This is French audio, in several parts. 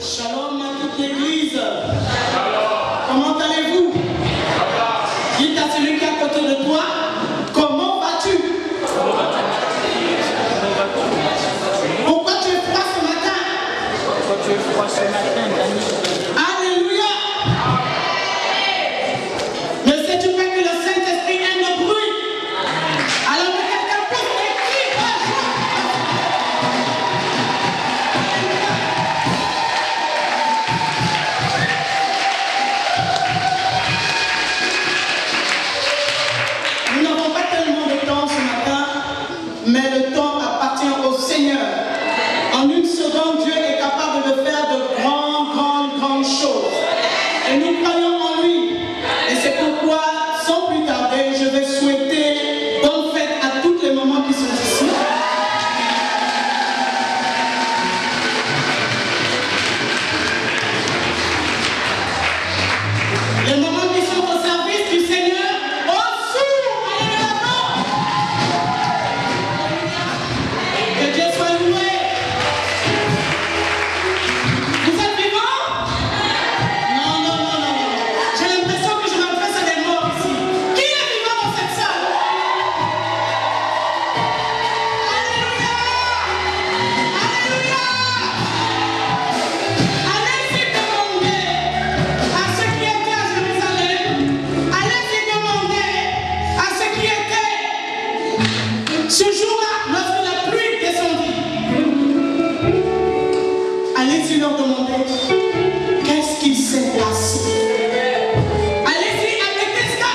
Shalom à toute l'église. Comment allez-vous? Dites à celui qui est à côté de toi, comment vas-tu? Pourquoi tu es froid ce matin? Pourquoi tu es froid ce matin, Daniel? Alléluia. Ne sais-tu pas que le Saint-Esprit aime le bruit? Alors que quelqu'un pousse les cris de joie. Nous n'avons pas tellement de temps ce matin, mais le temps appartient au Seigneur. En une seconde, Dieu est capable de faire de grandes choses. Et nous croyons en lui. Et c'est pourquoi, sans plus tarder, je vais souhaiter bonne fête à toutes les mamans qui sont ici. Les mamans qui sont au service du Seigneur, au sourd, allez de l'avant. Que Dieu soit loué. Vous êtes vivants? Non. J'ai l'impression que je m'adresse à des morts ici. Qui est vivant dans cette salle? Alléluia! Alléluia! Allez-y demander à ceux qui étaient à Jérusalem. Allez-y demander à ceux qui étaient ce jour-là lorsque la pluie descendit. Allez-y leur demander qu'est-ce qui s'est passé. Allez-y à Bethesda,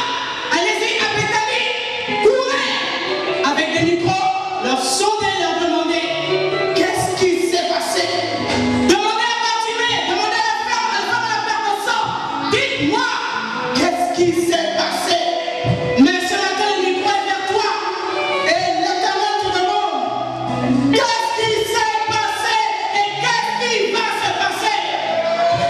allez-y à Bethanie, courez avec des micros, leur sonder, leur demander qu'est-ce qui s'est passé. Demandez à Bartimée, demandez à la femme à la perte de sang, dites-moi qu'est-ce qui s'est passé. Mais ce matin le micro est vers toi et l'Éternel te demande qu'est-ce qui s'est passé et qu'est-ce qui va se passer.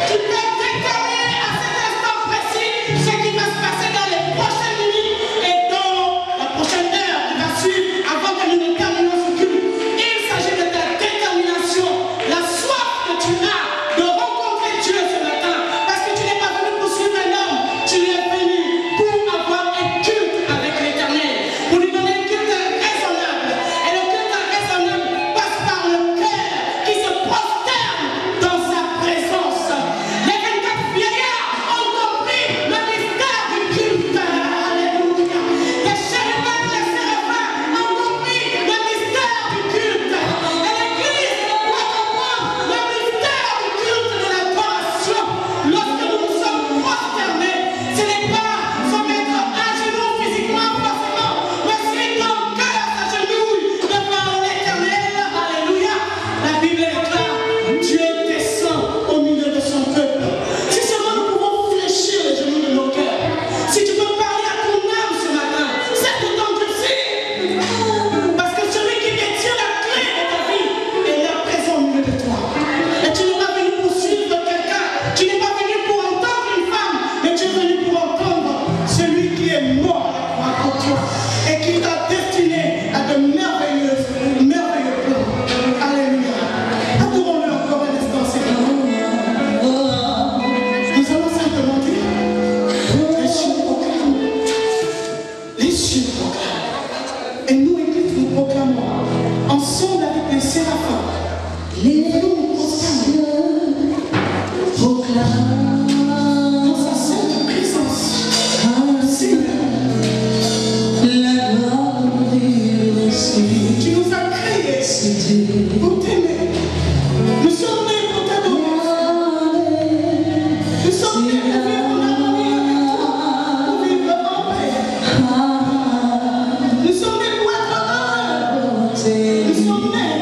Tu peux déterminer à cet instant précis ce qui va se passer dans les prochaines minutes et dans la prochaine heure qui va suivre avant que nous ne terminions ce culte. Il s'agit de ta détermination, la soif que tu as de rencontrer Dieu ce matin. Parce que tu n'es pas venu pour suivre un homme, tu es venu pour avoir un culte avec l'Éternel, pour lui donner un culte raisonnable. Et le culte raisonnable passe par le cœur qui se prosterne dans sa présence. Les 24 vieillards ont compris le mystère du culte. Alléluia. Les chérubins et les séraphins ont compris le mystère du culte. Et l'Église doit comprendre le mystère du culte de l'adoration. Lorsque nous nous sommes prosternés, ce n'est pas se mettre à genoux physiquement forcément, mais c'est ton cœur s'agenouille devant l'Éternel. Alléluia. La Bible est claire. Dieu descend au milieu de son peuple. Si seulement nous pouvons fléchir les genoux de nos cœurs. Si tu peux parler à ton âme ce matin, c'est autant que c'est. Parce que celui qui détient la clé de ta vie est là présent au milieu de toi. Et tu n'es pas venu pour suivre quelqu'un. Tu n'es pas venu pour entendre une femme, mais tu es venu pour entendre celui qui est mort à la croix pour toi et qui t'a destiné à de merveilleux plans. Alléluia. Adorons-le encore un instant, Seigneur. Nous allons simplement dire les cieux proclament. Les cieux proclament. Et nous, Église, nous proclamons ensemble avec les séraphins. Les nous proclamons dans sa sainte présence. Seigneur, tu nous as créés pour t'aimer. Nous sommes nés pour t'adorer. Nous sommes nés pour vivre en harmonie avec toi, pour vivre en paix. Nous sommes nés pour être heureux. Nous sommes nés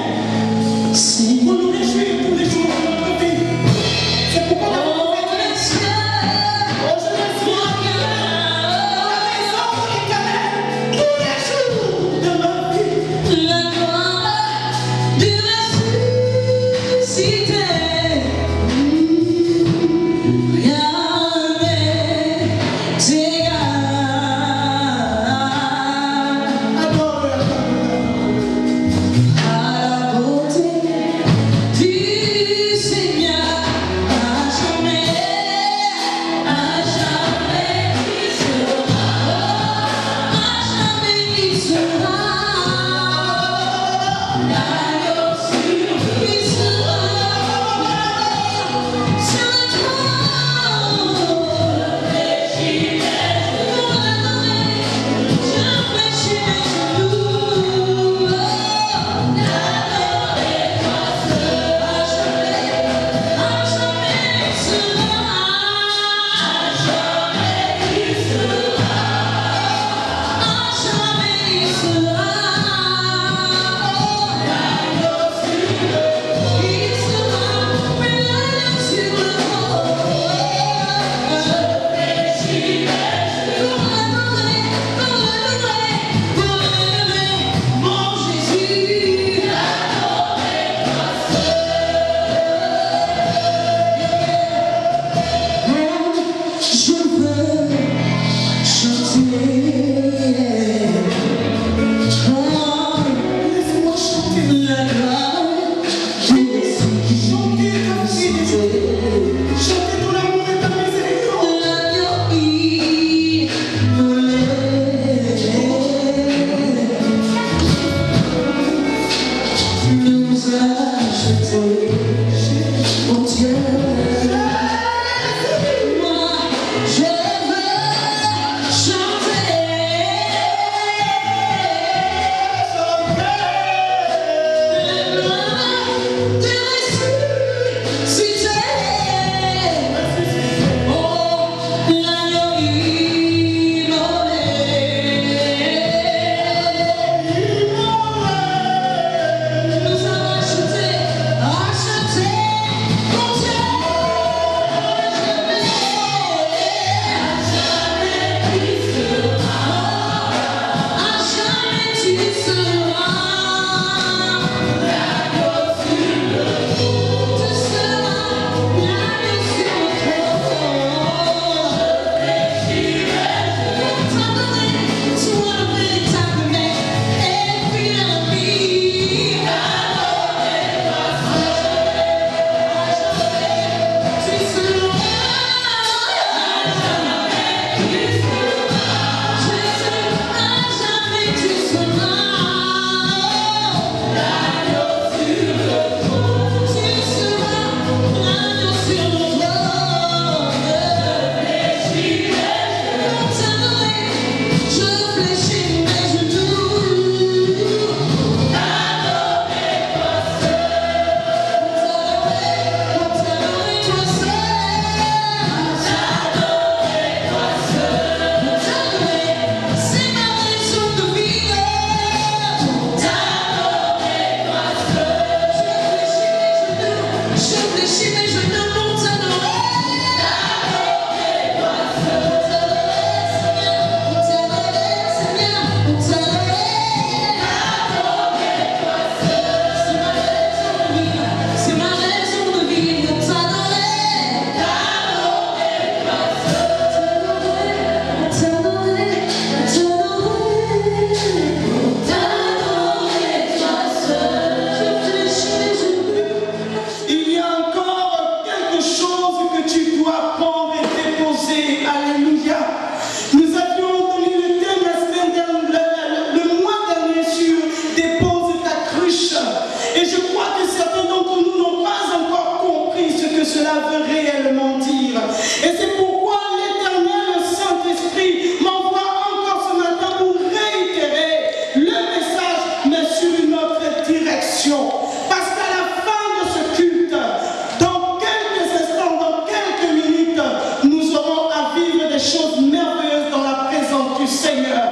Seigneur.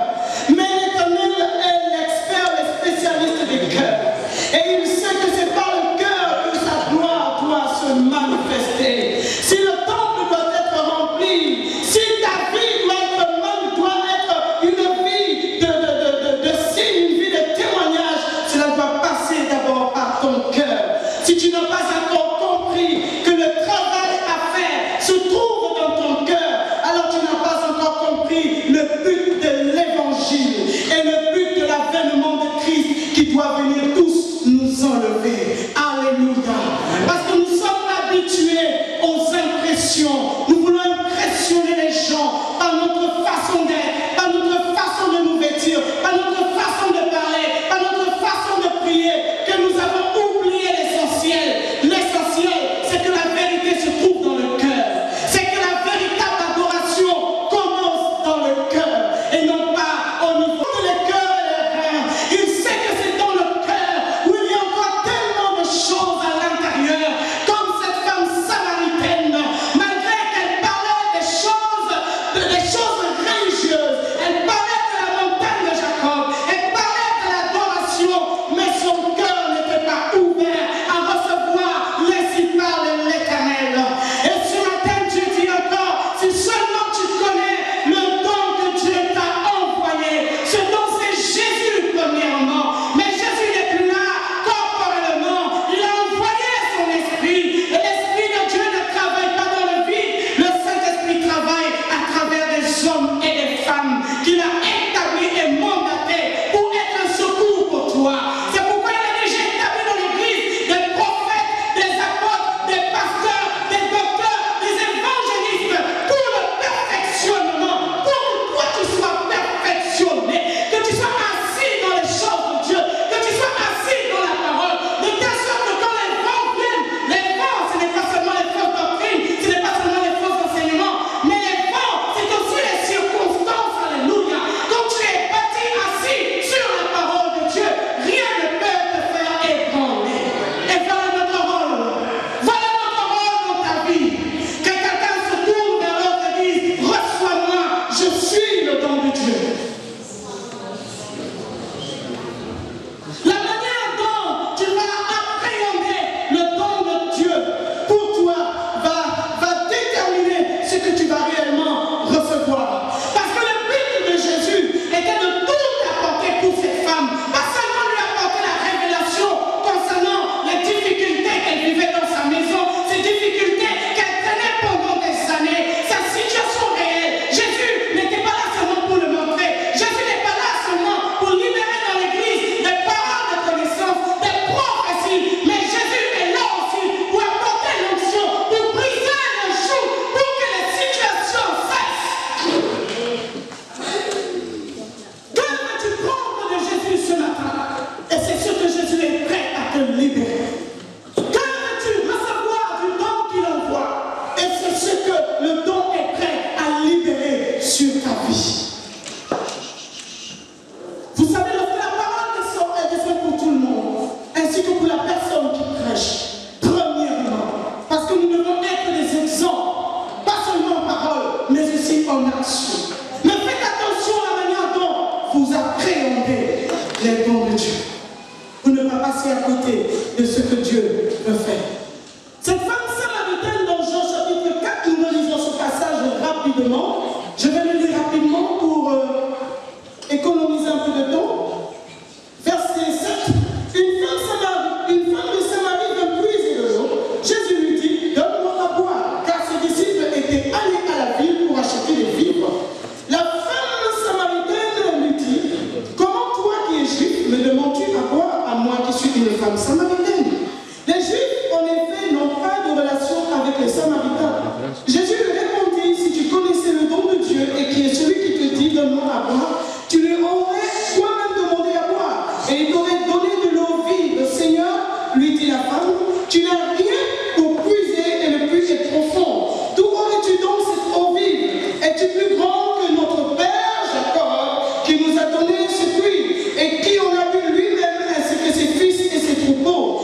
Mais l'Éternel est l'expert, le spécialiste des cœurs. Et il sait que c'est par le cœur que sa gloire doit se manifester. Si le temple doit être rempli, si ta vie doit être une vie de signe, une vie de témoignage, cela doit passer d'abord par ton cœur. Si tu n'as pas encore compris que le travail à faire se trouve dans ton cœur, alors tu n'as pas encore compris le but de l'évangile et le but de l'avènement de Christ qui doit venir tous nous enlever. Alléluia. Parce que nous sommes habitués aux impressions. Nous voulons impressionner les gens par notre façon d'être, par notre façon de nous vêtir, par notre façon de parler, par notre façon de prier, que nous avons oublié l'essentiel. L'essentiel, c'est que la vérité se trouve dans le cœur. C'est que la véritable adoration commence dans le cœur et non pas au niveau de le cœur et les reins. Il sait que c'est dans le cœur où il y a encore tellement de choses à l'intérieur, comme cette femme samaritaine, malgré qu'elle parlait des choses religieuses, elle parlait de la montagne de Jacob, elle parlait de l'adoration, mais son cœur n'était pas ouvert à recevoir l'ainsi parle l'Éternel. Et ce matin, Dieu dit encore, si seulement tu connais le don que Dieu t'a envoyé, ce don c'est Jésus premièrement, mais Jésus n'est plus là corporellement, il a envoyé son esprit, et l'esprit de Dieu ne travaille pas dans le vide, le Saint-Esprit travaille à travers des hommes et des femmes qu'il a établis et mandatés pour être un secours pour toi. C'est pourquoi il a déjà établi dans l'Église des prophètes, des apôtres, des pasteurs, des docteurs, des évangélistes pour le perfectionnement, pour que toi tu sois perfectionné, que tu sois assis dans les choses de Dieu, que tu sois assis dans la parole, de telle sorte que quand les vents viennent, les vents, ce n'est pas seulement les fausses doctrines, ce n'est pas seulement les faux enseignements, mais les vents, c'est aussi les circonstances, alléluia. Quand tu es bâti assis sur la parole de Dieu, rien ne peut te faire ébranler. Et voilà notre rôle. Voilà notre rôle dans ta vie. Que quelqu'un se tourne vers l'autre et dise, reçois-moi, je suis le don de Dieu. La manière dont tu vas appréhender le don de Dieu pour toi va déterminer ce que tu vas réellement recevoir. Parce que le but de Jésus était de tout apporter pour cette femme. Pas seulement lui apporter la révélation concernant les difficultés qu'elle vivait dans sa maison, ces difficultés qu'elle traînait pendant des années, sa situation réelle. Jésus n'était pas là seulement pour le montrer. Jésus n'est pas là seulement pour libérer dans l'église des paroles de connaissance, des prophéties. Mais Jésus est là aussi pour apporter l'onction, pour briser le joug, pour que les situations cessent. Que veux-tu prendre de Jésus ce matin? Et c'est ce que Jésus est prêt à te libérer. Que veux-tu recevoir du don qu'il envoie? Et c'est ce que le don est prêt à libérer sur ta vie. Vous savez, lorsque la parole est faite pour tout le monde, ainsi que pour la personne qui prêche, premièrement, parce que nous devons être des exemples, pas seulement en parole, mais aussi en action. Mais faites attention à la manière dont vous appréhendez les dons de Dieu, pour ne pas passer à côté de ce que Dieu veut faire. Cette femme samaritaine dans Jean chapitre 4, nous relisons ce passage rapidement. Je vais le lire rapidement pour économiser un peu de temps. Verset 7. Une femme de Samarie vint puiser de l'eau. Jésus lui dit, donne-moi à boire, car ses disciples étaient allés à la ville pour acheter des vivres. La femme samaritaine lui dit, comment toi qui es juif me demandes-tu à boire à moi qui suis une femme samaritaine? Les Juifs, en effet, n'ont pas de relation avec les Samaritains. Jésus lui répondit, si tu connaissais le don de Dieu et qui est celui qui te dit, donne-moi à boire, tu lui aurais toi-même demandé à boire et il t'aurait donné de l'eau vive. Seigneur, lui dit la femme, tu n'as rien pour puiser et le puits est profond. D'où aurais-tu donc cette eau vive? Es-tu plus grand que notre père Jacob qui nous a donné ce puits et qui en a bu lui-même ainsi que ses fils et ses troupeaux?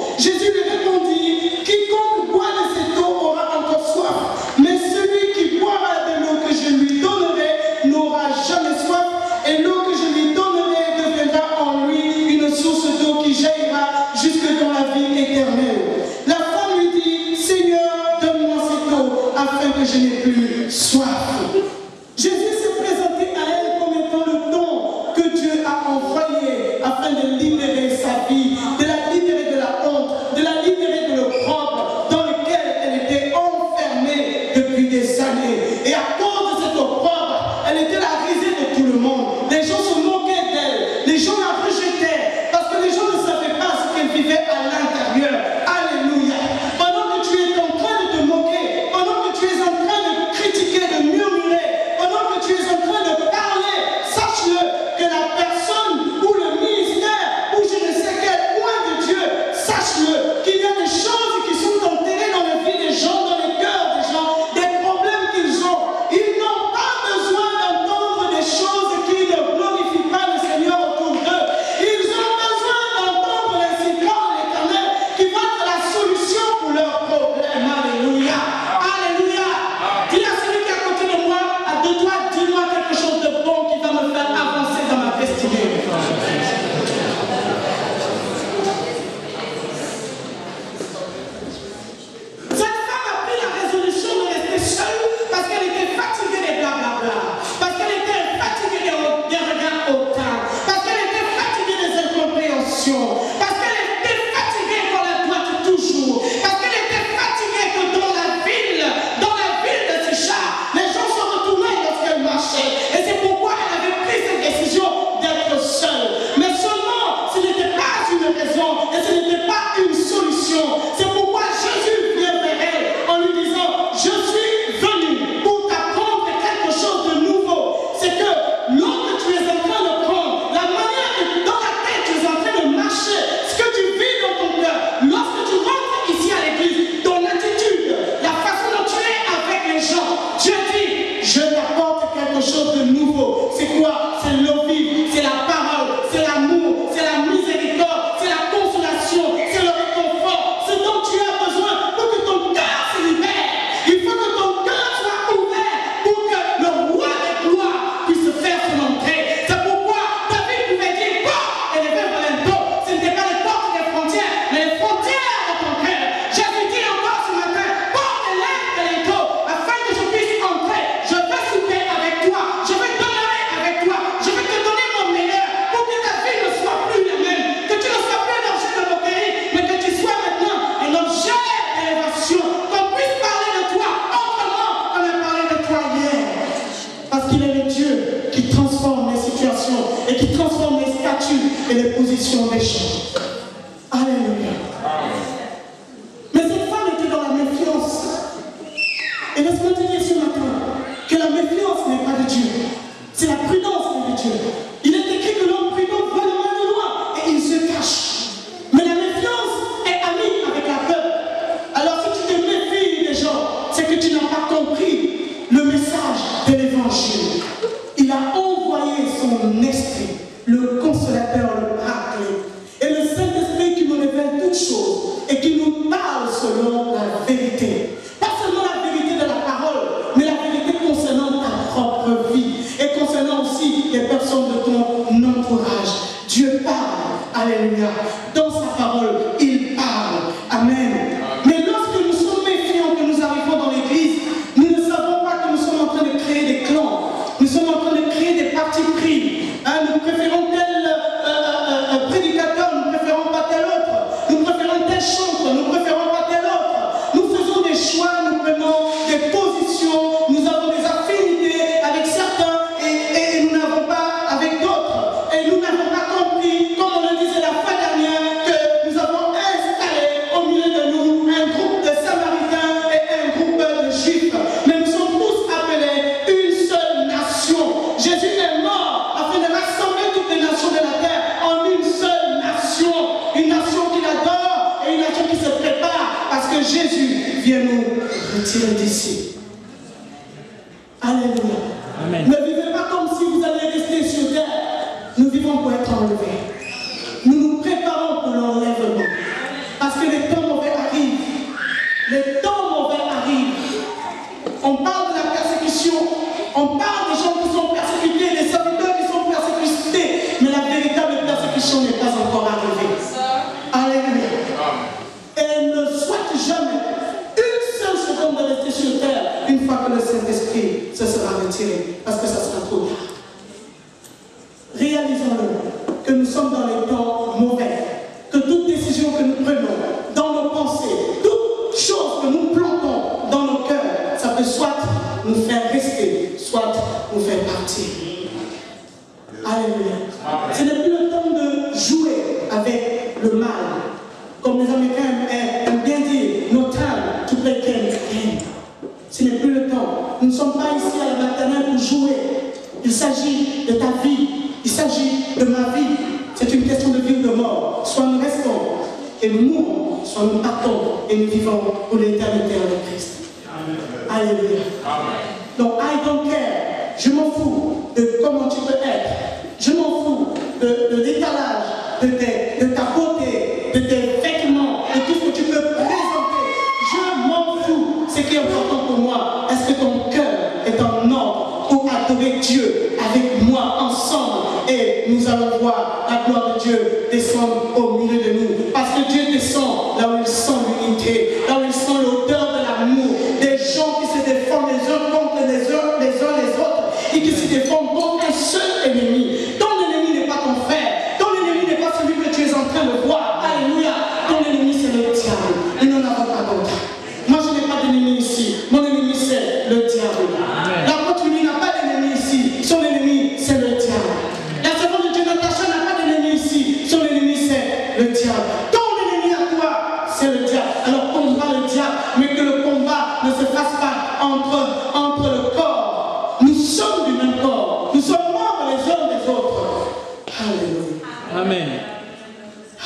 et les positions des gens. Alléluia. Mais cette femme était dans la méfiance. Et laisse-moi te dire ce matin que la méfiance n'est pas de Dieu. C'est la prudence qui est de Dieu. Il est écrit que l'homme prudent voit le mal de loin et il se cache. Mais la méfiance est amie avec la peur. Alors si tu te méfies des gens, c'est que tu n'as pas compris le message de l'évangile. Il a envoyé son esprit, le consolateur, le paraclet. Et le Saint-Esprit qui nous révèle toutes choses et qui nous parle selon la vérité. Pas seulement la vérité de la parole, mais la vérité concernant ta propre vie et concernant aussi les personnes de ton entourage. Dieu parle, alléluia. Dans sa parole, il parle. Amen. Mais lorsque nous sommes méfiants, que nous arrivons dans l'église, nous ne savons pas que nous sommes en train de créer des clans. Nous sommes en train de créer des partis pris. Nous préférons tel prédicateur, nous ne préférons pas tel autre. Nous préférons tel chantre, nous ne préférons pas tel autre. Nous faisons des choix, nous prenons des positions, nous avons des affinités avec certains et nous n'avons pas avec d'autres. Et nous n'avons pas compris, comme on le disait la fois dernière, que nous avons installé au milieu de nous un groupe de Samaritains et un groupe de Juifs. Mais nous sommes tous appelés une seule nation. Jésus est mort afin de rassembler toutes les nations de la terre en une seule nation. Une nation qui l'adore et une nation qui se prépare parce que Jésus vient nous retirer d'ici. Alléluia. Amen. Ne vivez pas comme si vous allez rester sur terre. Nous vivons pour être enlevés. Nous nous préparons pour l'enlèvement. Parce que les temps mauvais arrivent. Les temps mauvais arrivent. On parle de la persécution. On parle des gens qui sont persécutés, des serviteurs qui sont persécutés. Mais la véritable persécution n'est pas encore arrivée. Alléluia. Et elle ne souhaite jamais une seule seconde de rester sur terre une fois que le Saint-Esprit se sera retiré. Parce que ça sera trop tard. Réalisons-le, que nous sommes dans les temps mauvais, que toute décision que nous prenons dans nos pensées, toute chose que nous plantons dans nos cœurs, ça peut soit nous faire rester, soit nous faire partir. Alléluia. Ce n'est plus le temps de jouer avec le mal. Comme les Américains aiment bien dire, no time to play game. Ce n'est plus le temps. Nous ne sommes pas ici à la maternelle pour jouer. Il s'agit de ta vie. Il s'agit de ma vie. C'est une question de vie ou de mort. Soit nous restons et nous mourons, soit nous partons et nous vivons pour l'éternité avec Christ. Alléluia. Donc, I don't care. Je m'en fous de comment tu peux être. Je m'en fous de l'étalage, de ta beauté, de tes vêtements, de tout ce que tu peux présenter. Je m'en fous. Ce qui est important pour moi, est-ce que ton cœur est en ordre pour adorer Dieu avec moi ensemble et nous allons voir la gloire de Dieu descendre au milieu de nous. Parce que Dieu descend là où il sent l'unité, là où il sent l'odeur de l'amour, des gens qui se défendent les uns contre les uns les autres et qui se défendent contre un seul ennemi. Ton ennemi n'est pas ton frère, ton ennemi n'est pas celui que tu es en train de voir. Alléluia. Ton ennemi c'est le diable. Nous n'en avons pas d'autre. Moi je n'ai pas d'ennemi ici. Mon ennemi c'est le diable. L'apôtre lui n'a pas d'ennemi ici. Son ennemi c'est le diable. La servante de Dieu Natacha n'a pas d'ennemi ici. Son ennemi c'est le diable. Ton ennemi à toi c'est le diable. Alors combat le diable, mais que le combat ne se fasse pas entre le corps. Nous sommes du même corps. Nous sommes membres les uns des autres. Alléluia. Amen.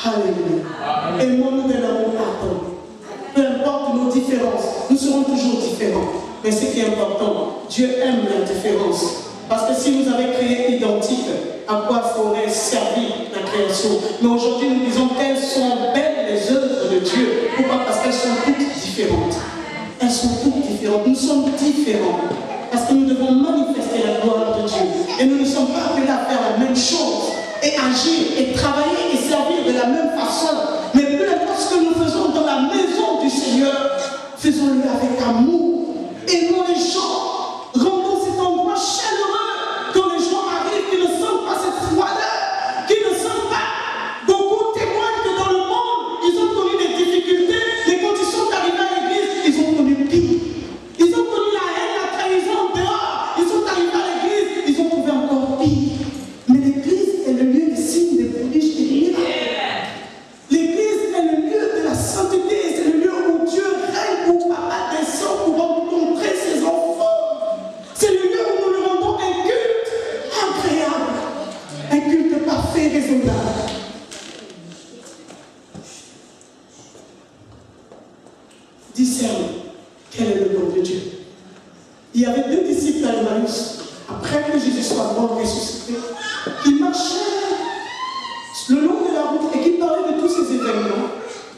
Alléluia. Aimons-nous de l'amour pardon. Peu importe nos différences, nous serons toujours différents. Mais ce qui est important, Dieu aime la différence. Parce que si nous avions créé identique, à quoi aurait servi la création? Mais aujourd'hui, nous disons qu'elles sont belles les œuvres de Dieu. Pourquoi? Parce qu'elles sont toutes différentes. Elles sont toutes différentes. Nous sommes différents. Parce que nous devons manifester la gloire de Dieu. Et nous ne sommes pas appelés à faire la même chose. Et agir, et travailler, et servir de la même façon. Mais peu importe ce que nous faisons dans la maison du Seigneur, faisons-le avec amour. Aimons les gens. Rendons cet endroit chaleureux. Quand les gens arrivent, qui ne sentent pas cette froideur, qui ne sentent pas. Beaucoup témoignent que dans le monde, ils ont connu des difficultés. Mais quand ils sont arrivés à l'église, ils ont connu pire. Ils ont connu la haine, la trahison dehors. Ils sont arrivés à l'église, ils ont trouvé encore pire. Mais l'église est le lieu des signes, des prodiges et et raisonnable. Discerne quel est le don de Dieu. Il y avait 2 disciples à Emmaüs, après que Jésus soit mort et ressuscité, qui marchaient le long de la route et qui parlaient de tous ces événements.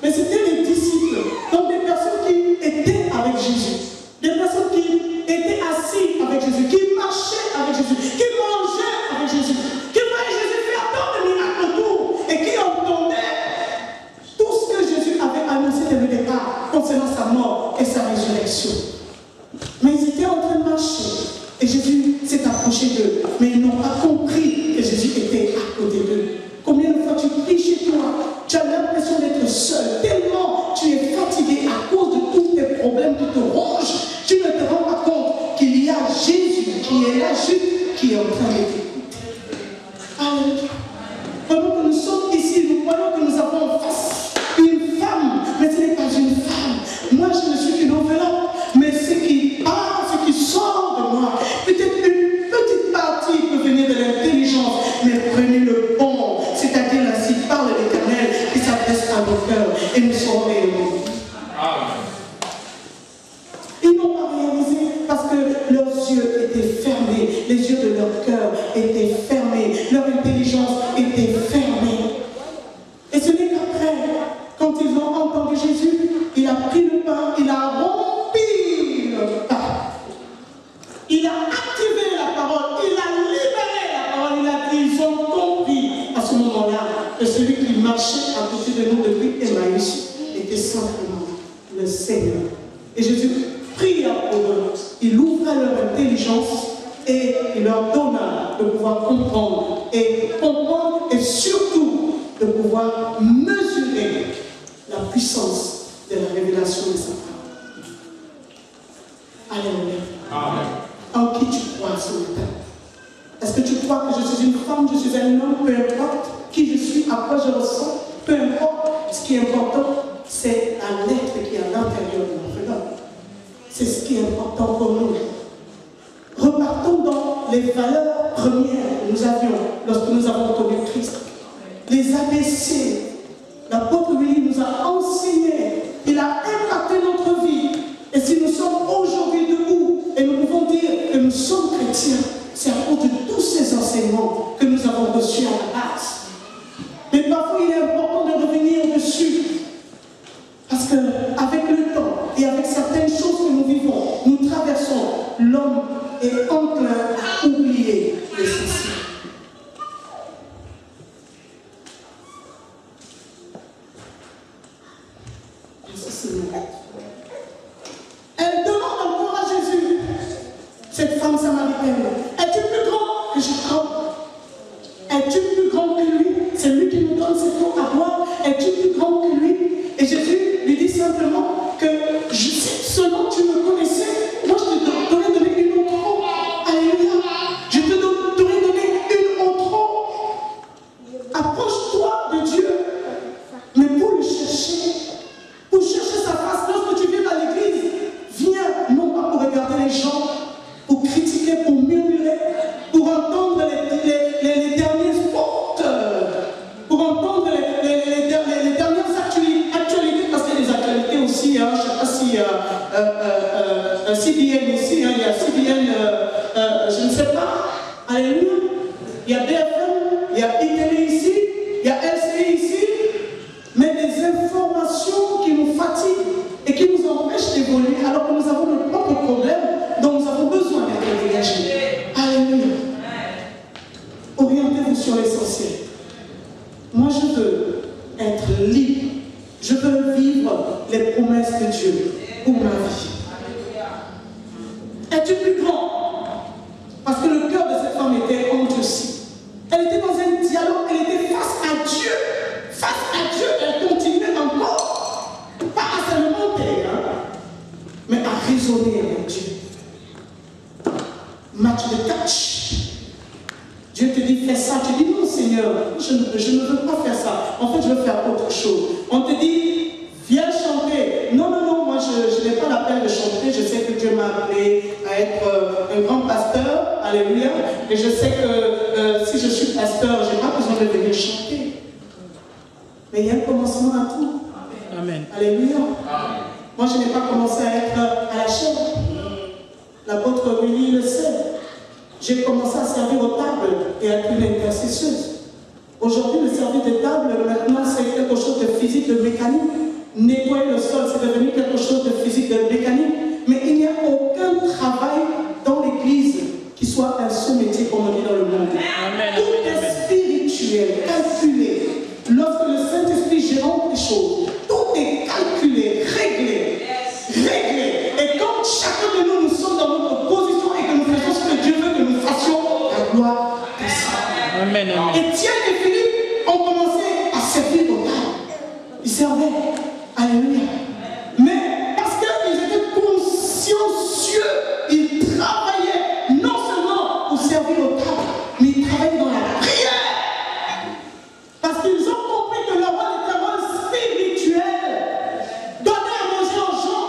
Mais c'était des disciples, donc des personnes qui étaient avec Jésus, des personnes qui étaient assises avec Jésus, qui marchaient avec Jésus, qui mangeaient avec Jésus, qui voyaient Jésus faire tant de miracles autour et qui entendaient tout ce que Jésus avait annoncé dès le départ concernant sa mort et sa résurrection. Mais ils étaient en train de marcher et Jésus s'est approché d'eux, mais ils n'ont pas compris que Jésus était à côté d'eux. Combien de fois tu pries chez toi, tu as l'impression d'être seul, tellement tu es fatigué à cause de tous tes problèmes qui te rongent, tu ne te rends pas compte qu'il y a Jésus qui est là juste, qui est en train de t'écouter. Pendant que nous sommes ici, nous croyons que nous avons en face une femme, mais ce n'est pas une femme. Moi, je ne suis qu'une enveloppe, mais ce qui parle, ce qui sort de moi, peut-être une petite partie peut venir de l'intelligence, mais prenez le bon, c'est-à-dire ainsi parle l'Éternel qui s'adresse à nos cœurs et nous serons réunis. Ils n'ont pas réalisé parce que leurs yeux étaient fermés, les yeux de leur cœur étaient fermés, leur intelligence était fermée. Et ce n'est qu'après, quand ils ont entendu Jésus, il a pris le pain, il a rompu le pain. Il a activé la parole, il a libéré la parole, il a dit, ils ont compris à ce moment-là que celui qui marchait à côté de nous depuis Emmaüs était simplement le Seigneur. Et Jésus pria pour eux, il ouvra leur intelligence et il leur donna de pouvoir comprendre et surtout de pouvoir mesurer la puissance de la révélation de sa parole. Alléluia. Amen. En qui tu crois ce matin? Est-ce que tu crois que je suis une femme, je suis un homme, peu importe qui je suis, à quoi je ressens, peu importe, ce qui est important, c'est la lettre qui est à l'intérieur de notre cœur. C'est ce qui est important pour nous. Repartons dans les valeurs premières que nous avions lorsque nous avons connu Christ. Les ABC. L'apôtre Willy nous a enseigné, il a impacté notre vie. Et si nous sommes aujourd'hui debout et nous pouvons dire que nous sommes chrétiens, c'est à cause de tous ces enseignements que nous avons reçus à la base. Mais parfois il est important de revenir dessus. Parce qu'avec le temps et avec certaines choses que nous vivons, nous traversons, l'homme est enclin à oublier l'essentiel. Elle demande encore à Jésus, cette femme samaritaine, es-tu plus grand que Jacob? Es-tu plus grand que lui? C'est lui qui nous donne cette eau à boire. Es-tu plus grand que lui? Et Jésus lui dit simplement que selon que tu me connaissais, moi je t'aurais donné une autre eau. Alléluia. Je t'aurais donné une autre eau. Approche-toi de Dieu, mais pour le chercher, pour chercher sa face, lorsque tu viens à l'église, viens non pas pour regarder les gens, pour critiquer, pour murmurer, pour entendre les dernières fautes, pour entendre les dernières actualités, parce qu'il y a des actualités aussi, hein, je ne sais pas si CBN ici, hein, il y a CBN, je ne sais pas, alléluia, il y a BFM, il y a ITV ici, il y a LCI ici, mais des informations qui nous fatiguent et qui nous empêchent d'évoluer alors que nous avons nos propres problèmes dont nous avons besoin d'être dégagés. Alléluia. Orientez-vous sur l'essentiel. Moi, je veux être libre. Je veux vivre les promesses de Dieu pour ma vie. Es-tu plus grand? Parce que le cœur de cette femme était endurci. Elle était dans un dialogue, elle était face à Dieu. Face à Dieu, elle continuait encore, pas à se remonter, hein, mais à raisonner avec Dieu. Match de catch. Dieu te dit, fais ça. Tu dis, non Seigneur, je ne veux pas faire ça. En fait, je veux faire autre chose. On te dit, viens chanter. Non, non, non, moi je n'ai pas la peine de chanter. Je sais que Dieu m'a appelé à être un grand pasteur. Alléluia. Et je sais que si je suis pasteur, je n'ai pas besoin de venir Mais il y a un commencement à tout. Amen. Alléluia. Moi, je n'ai pas commencé à être à la chaîne. L'apôtre Willy le sait. J'ai commencé à servir aux tables et à être une intercesseuse. Aujourd'hui, le service de table, maintenant, c'est quelque chose de physique, de mécanique. Nettoyer le sol, c'est devenu quelque chose de physique, de mécanique. Mais il n'y a aucun travail dans l'église qui soit un sous-métier, comme on dit dans le monde. Amen. Tout est spirituel, calculé. Lorsque le Saint-Esprit gère les choses, tout est calculé, réglé. Réglé. Et quand chacun de nous, nous sommes dans notre position et que nous faisons ce que Dieu veut que nous fassions, la gloire descend. Amen. Étienne et Philippe ont commencé à servir au tables. Ils servaient. Alléluia. Mais parce qu'ils étaient consciencieux, ils travaillaient non seulement pour servir au tables, mais ils travaillaient dans la prière. Parce qu'ils ont compris que le roi était un rôle spirituel. Donner à manger aux gens.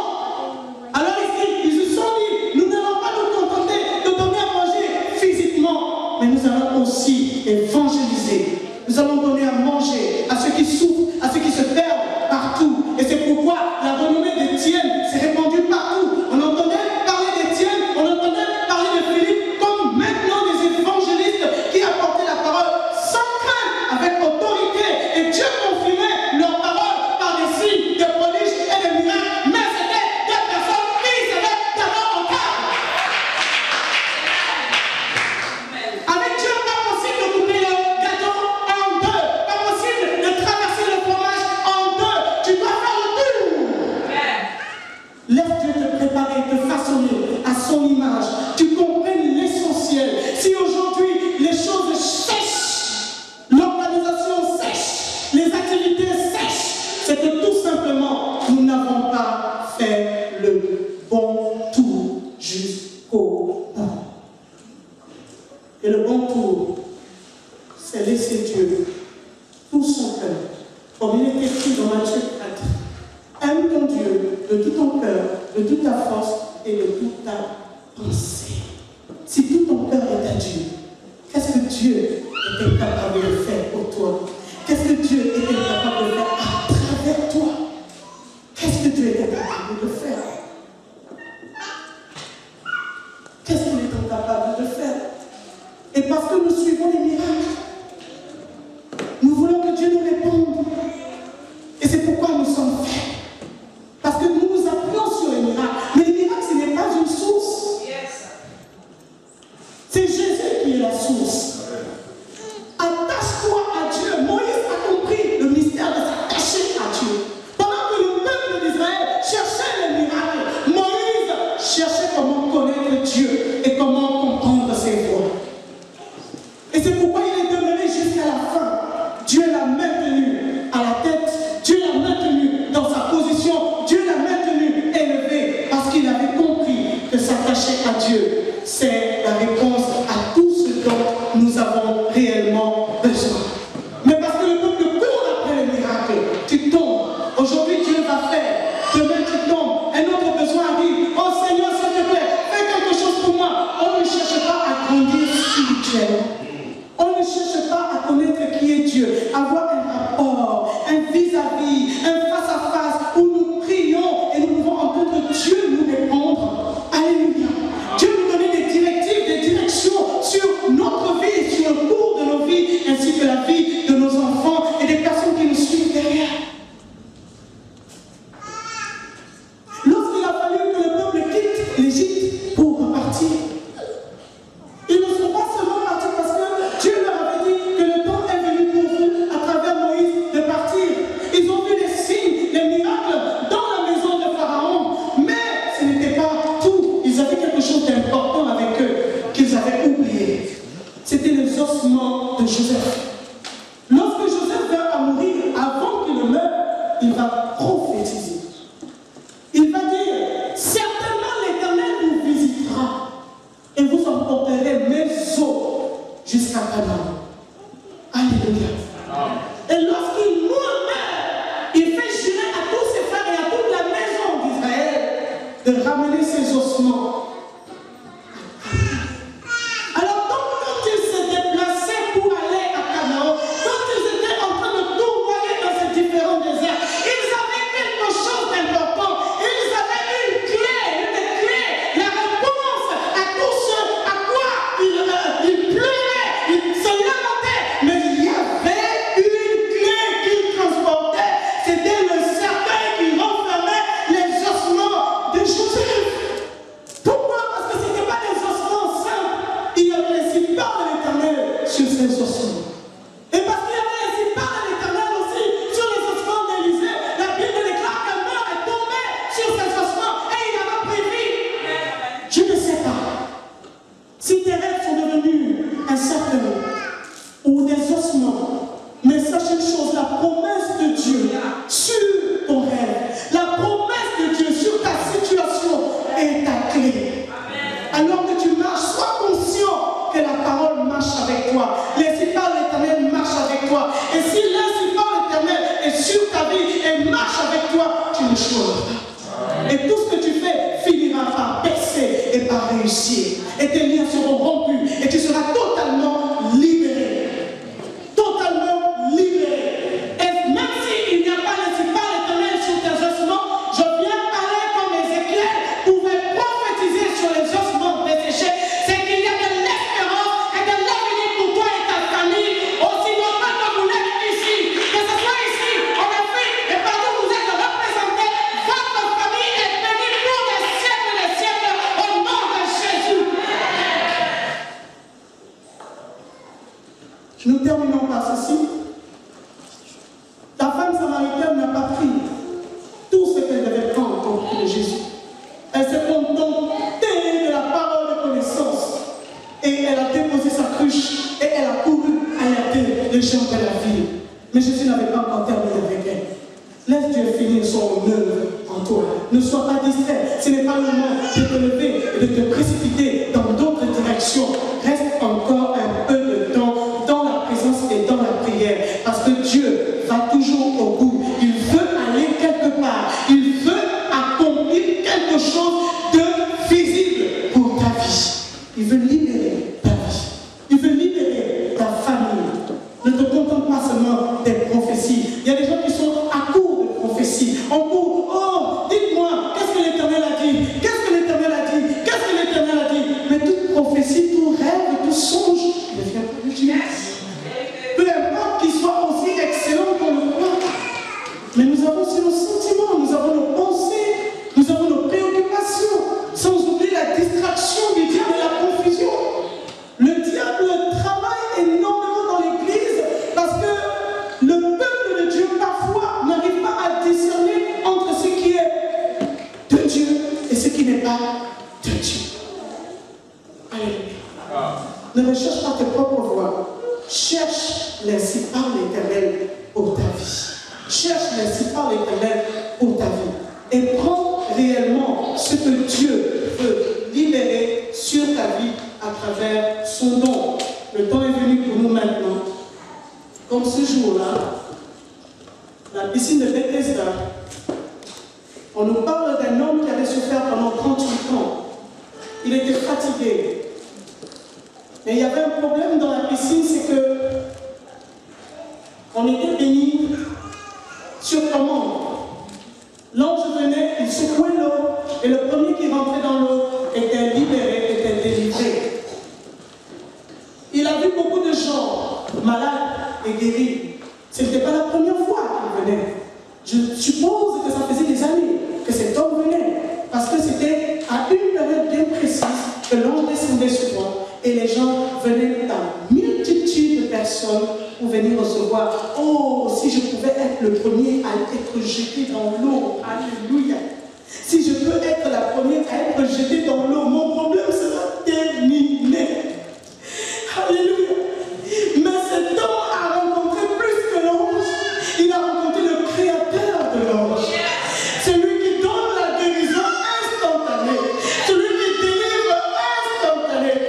Alors ils se sont dit, nous n'allons pas nous contenter de donner à manger physiquement, mais nous allons aussi évangéliser. Nous allons donner à manger à ceux qui souffrent, à ceux qui se perdent partout. Et c'est pourquoi la renommée d'Étienne s'est répandue partout. On entendait parler d'Étienne, on entendait parler de Philippe comme maintenant des évangélistes qui apportaient la parole sans crainte, avec autorité. Et Dieu confirmait leur parole par des signes, des prodiges et des miracles. Mais c'était des personnes qui savaient d'abord en table. Avec Dieu, pas possible de couper le gâteau en deux. Pas possible de traverser le fromage en deux. Tu dois faire le tour. Laisse Dieu te préparer, te façonner à son image. Tu comprennes l'essentiel. Si aujourd'hui les choses sèchent, l'organisation sèche, les activités sèchent, c'est que tout simplement nous n'avons pas fait le bon tour jusqu'au bout. Et le bon tour, c'est laisser Dieu tout son cœur. Comme il est écrit dans Matthieu 4. Aime ton Dieu de tout ton cœur, de toute ta force et de toute ta pensée. Si tout ton cœur est à Dieu, qu'est-ce que Dieu est incapable de faire pour toi? Qu'est-ce que Dieu est incapable de faire à travers toi? Qu'est-ce que Dieu est incapable de faire? Qu'est-ce qu'il est incapable de faire? Et parce que nous suivons les miracles, nous voulons que Dieu nous réponde. Et c'est pourquoi nous sommes faits. Parce que nous nous appuyons sur les miracles. Mais les miracles, ce n'est pas une source. C'est Jésus qui est la source. Attache-toi à Dieu. Moïse a compris le mystère de s'attacher à Dieu. Pendant que le peuple d'Israël cherchait les miracles, Moïse cherchait comment connaître Dieu et comment comprendre ses voies. Et c'est pourquoi il est demeuré jusqu'à la fin. Dieu l'a maintenu à la tête. Dieu l'a maintenu dans sa position. Dieu l'a maintenu élevé parce qu'il avait compris que s'attacher à Dieu, c'est la réponse à tout ce dont nous avons réellement besoin. Mais parce que le peuple court après les miracles, tu tombes. Aujourd'hui, Dieu va faire. Demain, tu tombes. Un autre besoin arrive. Oh Seigneur, s'il te plaît, fais quelque chose pour moi. On ne cherche pas à grandir spirituellement. On ne cherche pas à connaître qui est Dieu, avoir un rapport, un vis-à-vis, un face-à-face où nous prions et nous pouvons entendre Dieu nous répondre. Alléluia. Dieu nous donne des directives, des directions sur notre vie, sur le cours de nos vies, ainsi que la vie de nos enfants et des personnes qui nous suivent derrière. Lorsqu'il a fallu que le peuple quitte l'Égypte pour repartir, ils ne sont pas seulement partis parce que Dieu leur avait dit que le temps est venu pour vous, à travers Moïse, de partir. Ils ont vu les signes, les miracles dans la maison de Pharaon. Mais ce n'était pas tout. Ils avaient quelque chose d'important avec eux qu'ils avaient oublié. C'était les ossements de Joseph. Lorsque Joseph va à mourir, avant qu'il ne meure, il va prophétiser. Il va dire, certainement l'Éternel vous visitera et vous emporterez mes os jusqu'à Canaan. Alléluia. Et lorsqu'il meurt, il fait jurer à tous ses frères et à toute la maison d'Israël de ramener ses ossements. Alors quand ils se déplaçaient pour aller à Canaan, quand ils étaient en train de tournoyer dans cette uniquement par ceci. La femme samaritaine n'a pas pris tout ce qu'elle devait prendre au pied de Jésus. Elle s'est contentée de la parole de connaissance. Et elle a déposé sa cruche et elle a couru alerter les gens de la ville. Mais Jésus n'avait pas encore terminé avec elle. Laisse Dieu finir son œuvre en toi. Ne sois pas distrait. Ce n'est pas le moment de te lever et de te précipiter dans d'autres directions. Reste encore un peu de temps dans la présence et dans la prière. Parce que Dieu va toujours au bout. Il veut aller quelque part. Il veut accomplir quelque chose de visible pour ta vie. Il veut libérer ta vie. Il veut libérer ta famille. Ne te contente pas seulement des prophéties. Il y a des gens qui sont à court de prophéties. On court. Oh, dites-moi, qu'est-ce que l'Éternel a dit? Qu'est-ce que l'Éternel a dit? Qu'est-ce que l'Éternel a dit? Mais toute prophétie, tout rêve, tout songe ne vient pas de Dieu. Peu importe qu'il soit aussi excellent qu'on le croit. Mais nous avons aussi nos sentiments, nous avons nos pensées, nous avons nos préoccupations, sans oublier la distraction du diable et la confusion. Le diable travaille énormément dans l'Église parce que le peuple de Dieu parfois n'arrive pas à discerner entre ce qui est de Dieu et ce qui n'est pas de Dieu. Alléluia. Ne recherche pas tes propres voies. Cherche l'ainsi par l'Éternel pour ta vie. Cherche l'ainsi par l'Éternel pour ta vie. Et prends réellement ce que Dieu veut libérer sur ta vie à travers son don. Le temps est venu pour nous maintenant. Comme ce jour-là, la piscine de Bethesda, on nous parle d'un homme qui avait souffert pendant 38 ans. Il était fatigué. Mais il y avait un problème dans la piscine, c'est que on était bénis sur commande. L'ange venait, il secouait l'eau, et le premier qui rentrait dans l'eau était libéré, était délivré. Il a vu beaucoup de gens malades et guéris. Ce n'était pas la première fois qu'il venait. Je suppose que ça faisait des années que cet homme venait, parce que c'était à une période bien précise que l'ange descendait sur moi, et les gens venaient à multitude de personnes pour venir recevoir. Oh, si je pouvais être le premier à être jeté dans l'eau. Alléluia. Si je peux être la première à être jetée dans l'eau, mon problème sera terminé. Alléluia. Mais cet homme a rencontré plus que l'ange. Il a rencontré le créateur de l'ange. Celui qui donne la guérison instantanée. Celui qui délivre instantanée.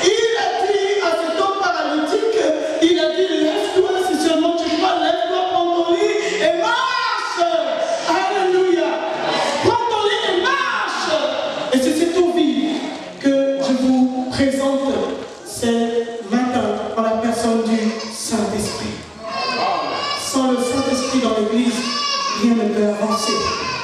Il a dit à cet homme paralytique, il a dit, lève-toi, si seulement tu crois, lève-toi, prends ton lit et marche. Alléluia. Prends ton lit et marche. Et c'est cette eau vive que je vous présente ce matin en la personne du Saint-Esprit. Sans le Saint-Esprit dans l'Église, rien ne peut avancer.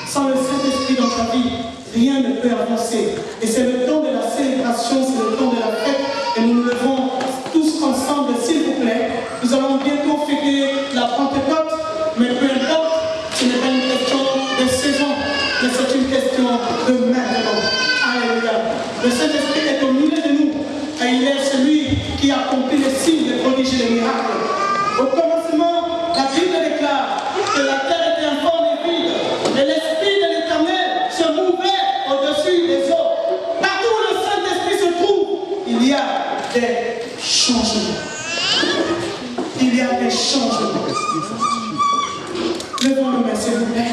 Sans le Saint-Esprit dans ta vie, rien ne peut avancer. Et c'est le temps de la célébration, c'est le temps de la fête. Et nous nous levons tous ensemble, s'il vous plaît. Nous allons bientôt fêter la Pentecôte, mais peu importe, ce n'est pas une question de saison, mais c'est une question de maintenant. Alléluia. Le Saint-Esprit est au milieu de nous, et il est celui qui accomplit les signes, les prodiges et les miracles. Au commencement, la Bible déclare que la terre était informe et vide, mais l'Esprit de l'Éternel se mouvait au-dessus des eaux. Partout où le Saint-Esprit se trouve, il y a des changements. Il y a des changements. Levons nos mains, s'il vous plaît.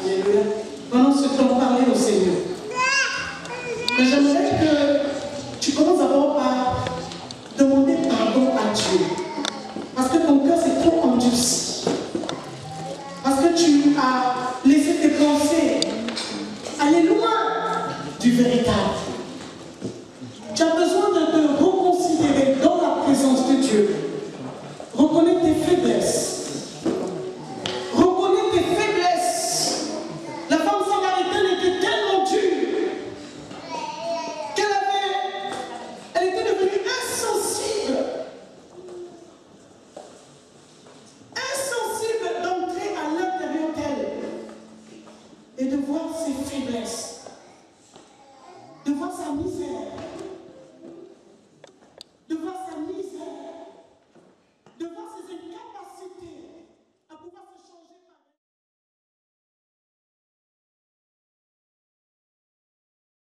Alléluia. Pendant ce temps, parlez au Seigneur. Mais j'aimerais que tu commences d'abord par demander pardon à Dieu. Parce que ton cœur s'est trop endurci. Parce que tu as laissé tes pensées aller loin du véritable. Tu as besoin de te reconsidérer dans la présence de Dieu. Reconnais tes faiblesses. Reconnais tes faiblesses. La femme samaritaine était famille, c'est